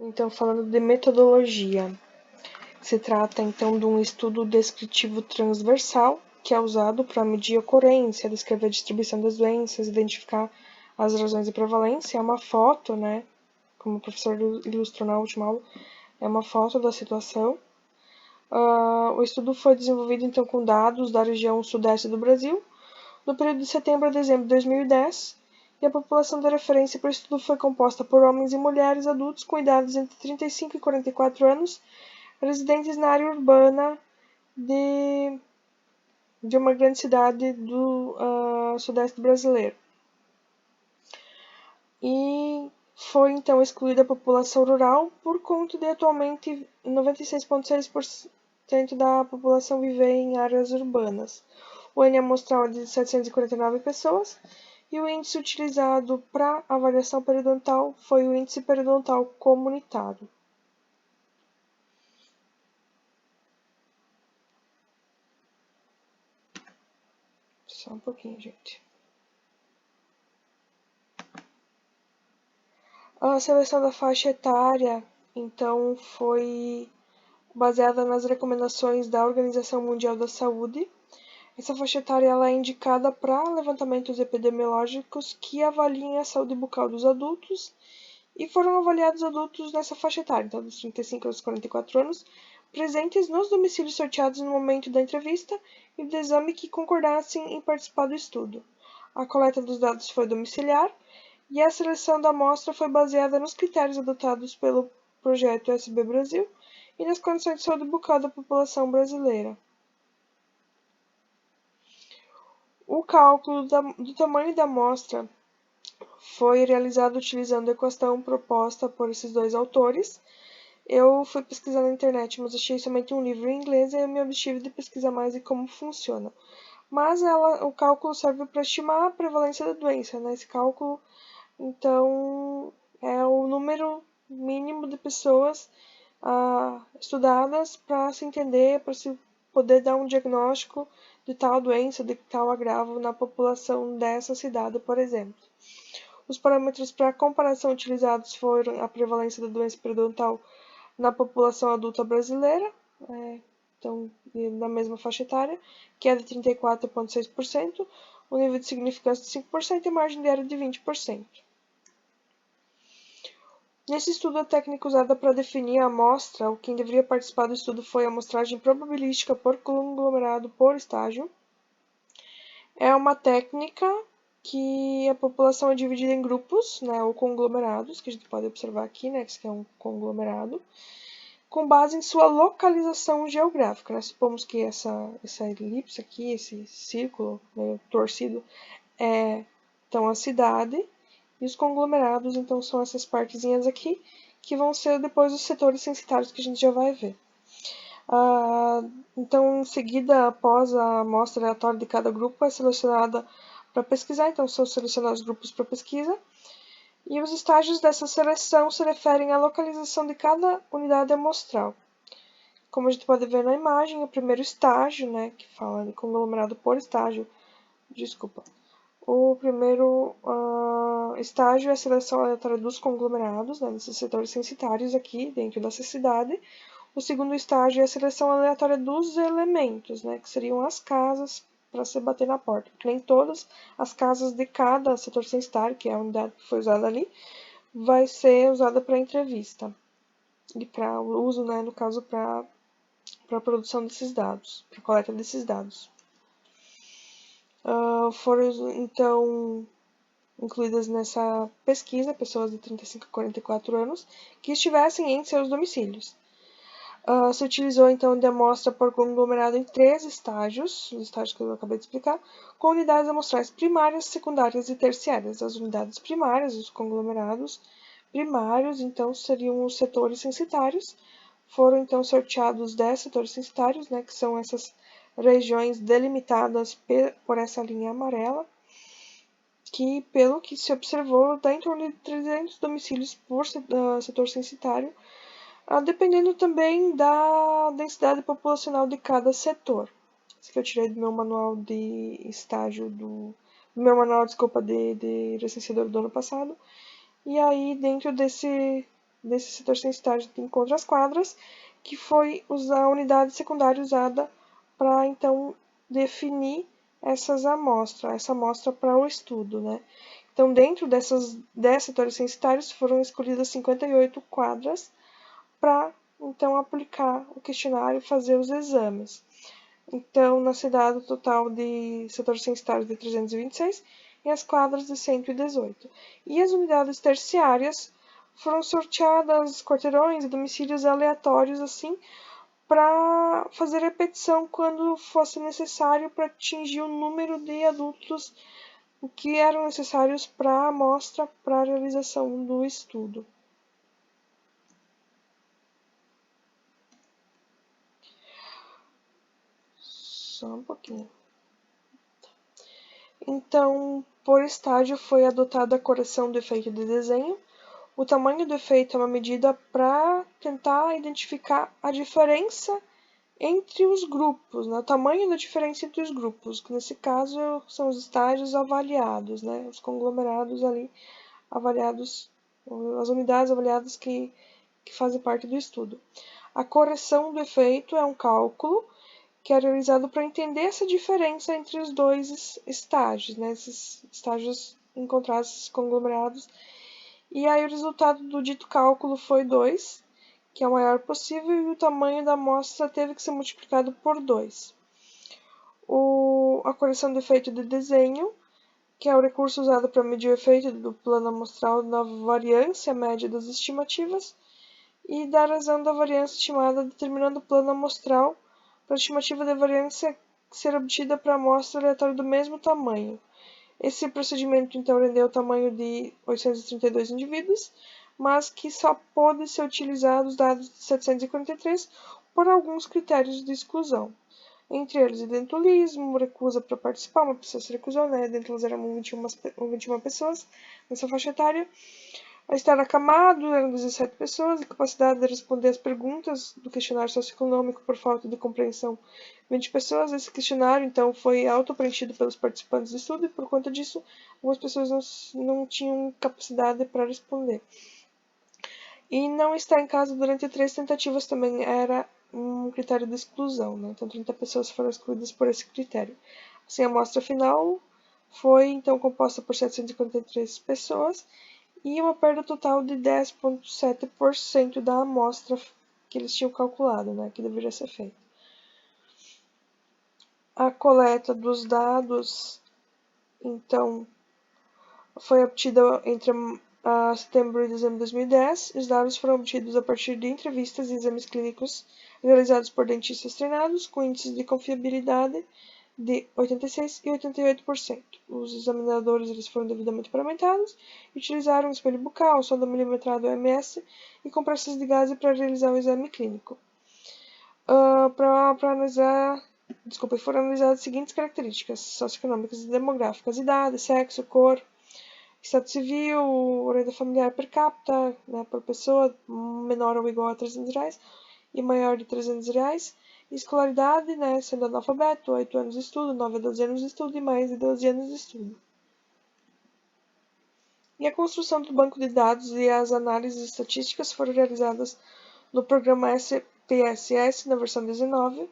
Então, falando de metodologia, se trata então de um estudo descritivo transversal que é usado para medir a ocorrência, descrever a distribuição das doenças, identificar as razões de prevalência. É uma foto, né? Como o professor ilustrou na última aula, é uma foto da situação. O estudo foi desenvolvido então com dados da região sudeste do Brasil, no período de setembro a dezembro de 2010, e a população de referência para o estudo foi composta por homens e mulheres adultos com idades entre 35 e 44 anos, residentes na área urbana de uma grande cidade do sudeste brasileiro. E foi então excluída a população rural por conta de atualmente 96,6% da população viver em áreas urbanas. O N amostral é de 749 pessoas e o índice utilizado para avaliação periodontal foi o índice periodontal comunitário. Só um pouquinho, gente. A seleção da faixa etária, então, foi baseada nas recomendações da Organização Mundial da Saúde. Essa faixa etária ela é indicada para levantamentos epidemiológicos que avaliem a saúde bucal dos adultos e foram avaliados adultos nessa faixa etária, então dos 35 aos 44 anos, presentes nos domicílios sorteados no momento da entrevista e do exame que concordassem em participar do estudo. A coleta dos dados foi domiciliar e a seleção da amostra foi baseada nos critérios adotados pelo projeto USB Brasil e nas condições de saúde bucal da população brasileira. O cálculo do tamanho da amostra foi realizado utilizando a equação proposta por esses dois autores. Eu fui pesquisar na internet, mas achei somente um livro em inglês e eu me obtive de pesquisar mais de como funciona. Mas o cálculo serve para estimar a prevalência da doença, né? Esse cálculo, então, é o número mínimo de pessoas estudadas para se entender, para se poder dar um diagnóstico de tal doença, de tal agravo na população dessa cidade, por exemplo. Os parâmetros para comparação utilizados foram a prevalência da doença periodontal na população adulta brasileira, então na mesma faixa etária, que é de 34,6%, o nível de significância de 5% e a margem de erro de 20%. Nesse estudo, a técnica usada para definir a amostra, quem deveria participar do estudo foi a amostragem probabilística por conglomerado por estágio. É uma técnica que a população é dividida em grupos, né, ou conglomerados, que a gente pode observar aqui, né, que isso aqui é um conglomerado, com base em sua localização geográfica. Né? Supomos que essa elipse aqui, esse círculo meio torcido, é então a cidade, e os conglomerados, então, são essas partezinhas aqui, que vão ser depois os setores censitários que a gente já vai ver. Então, em seguida, após a amostra aleatória de cada grupo, é selecionada para pesquisar, então são selecionados grupos para pesquisa, e os estágios dessa seleção se referem à localização de cada unidade amostral. Como a gente pode ver na imagem, o primeiro estágio, né, que fala de conglomerado por estágio, o primeiro estágio é a seleção aleatória dos conglomerados, né, nesses setores censitários aqui, dentro dessa cidade. O segundo estágio é a seleção aleatória dos elementos, né, que seriam as casas para se bater na porta. Porque nem todas as casas de cada setor censitário, que é a unidade que foi usada ali, vai ser usada para entrevista. E para o uso, né, no caso, para a produção desses dados, para a coleta desses dados. Foram, então, incluídas nessa pesquisa pessoas de 35 a 44 anos que estivessem em seus domicílios. Se utilizou, então, de amostra por conglomerado em 3 estágios, os estágios que eu acabei de explicar, com unidades amostrais primárias, secundárias e terciárias. As unidades primárias, os conglomerados primários, então, seriam os setores censitários. Foram, então, sorteados 10 setores censitários, né, que são essas regiões delimitadas por essa linha amarela, que, pelo que se observou, dá em torno de 300 domicílios por setor censitário, dependendo também da densidade populacional de cada setor. Isso que eu tirei do meu manual de estágio, do meu manual, desculpa, de licenciador do ano passado. E aí, dentro desse desse setor censitário encontra as quadras, que foi a unidade secundária usada para, então, definir essa amostra para o estudo, né? Então, dentro desses setores censitários, foram escolhidas 58 quadras para, então, aplicar o questionário e fazer os exames. Então, na cidade, o total de setores censitários de 326 e as quadras de 118. E as unidades terciárias foram sorteadas quarteirões e domicílios aleatórios, assim, para fazer repetição quando fosse necessário para atingir o número de adultos que eram necessários para a amostra para a realização do estudo. Só um pouquinho. Então, por estágio foi adotada a correção do efeito de desenho. O tamanho do efeito é uma medida para tentar identificar a diferença entre os grupos, né? O tamanho da diferença entre os grupos, que nesse caso são os estágios avaliados, né? Os conglomerados ali avaliados, as unidades avaliadas que fazem parte do estudo. A correção do efeito é um cálculo que é realizado para entender essa diferença entre os dois estágios, né? Esses estágios encontrados, esses conglomerados. E aí o resultado do dito cálculo foi 2, que é o maior possível, e o tamanho da amostra teve que ser multiplicado por 2. A correção do efeito de desenho, que é o recurso usado para medir o efeito do plano amostral na variância média das estimativas, e da razão da variância estimada determinando o plano amostral para a estimativa de variância ser obtida para a amostra aleatória do mesmo tamanho. Esse procedimento, então, rendeu o tamanho de 832 indivíduos, mas que só pôde ser utilizado os dados de 743 por alguns critérios de exclusão. Entre eles, identulismo, recusa para participar, uma pessoa se recusou, né? Dentre elas eram 21 pessoas nessa faixa etária. A estar acamado eram 17 pessoas, a capacidade de responder às perguntas do questionário socioeconômico por falta de compreensão 20 pessoas. Esse questionário, então, foi auto-preenchido pelos participantes do estudo e, por conta disso, algumas pessoas não tinham capacidade para responder. E não estar em casa durante 3 tentativas também era um critério de exclusão, né? Então, 30 pessoas foram excluídas por esse critério. Assim, a amostra final foi, então, composta por 753 pessoas e uma perda total de 10,7% da amostra que eles tinham calculado, né, que deveria ser feita. A coleta dos dados, então, foi obtida entre setembro e dezembro de 2010. Os dados foram obtidos a partir de entrevistas e exames clínicos realizados por dentistas treinados, com índices de confiabilidade de 86% e 88%. Os examinadores eles foram devidamente paramentados e utilizaram espelho bucal, sonda milimetrada OMS e compressas de gás para realizar o exame clínico. Foram analisadas as seguintes características socioeconômicas e demográficas: idade, sexo, cor, estado civil, renda familiar per capita, né, por pessoa, menor ou igual a R$300 e maior de R$300. Escolaridade, né, sendo analfabeto, 8 anos de estudo, 9 a 12 anos de estudo e mais de 12 anos de estudo. E a construção do banco de dados e as análises estatísticas foram realizadas no programa SPSS, na versão 19,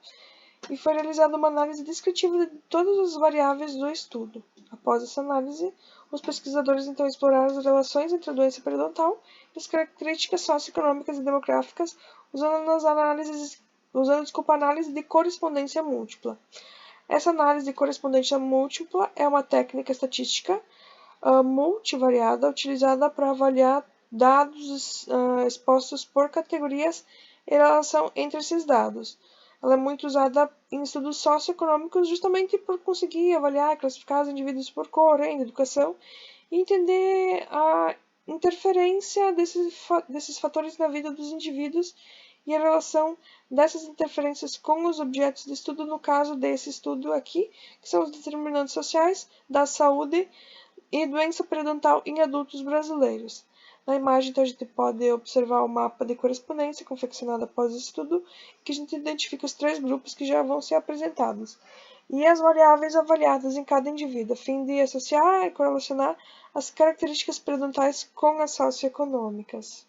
e foi realizada uma análise descritiva de todas as variáveis do estudo. Após essa análise, os pesquisadores então exploraram as relações entre a doença periodontal e as características socioeconômicas e demográficas usando análise de correspondência múltipla. Essa análise de correspondência múltipla é uma técnica estatística multivariada utilizada para avaliar dados expostos por categorias e relação entre esses dados. Ela é muito usada em estudos socioeconômicos justamente por conseguir avaliar e classificar os indivíduos por cor, renda, educação e entender a interferência desses fatores na vida dos indivíduos e a relação dessas interferências com os objetos de estudo, no caso desse estudo aqui, que são os determinantes sociais da saúde e doença periodontal em adultos brasileiros. Na imagem, então, a gente pode observar o mapa de correspondência confeccionado após o estudo, que a gente identifica os 3 grupos que já vão ser apresentados, e as variáveis avaliadas em cada indivíduo, a fim de associar e correlacionar as características periodontais com as socioeconômicas.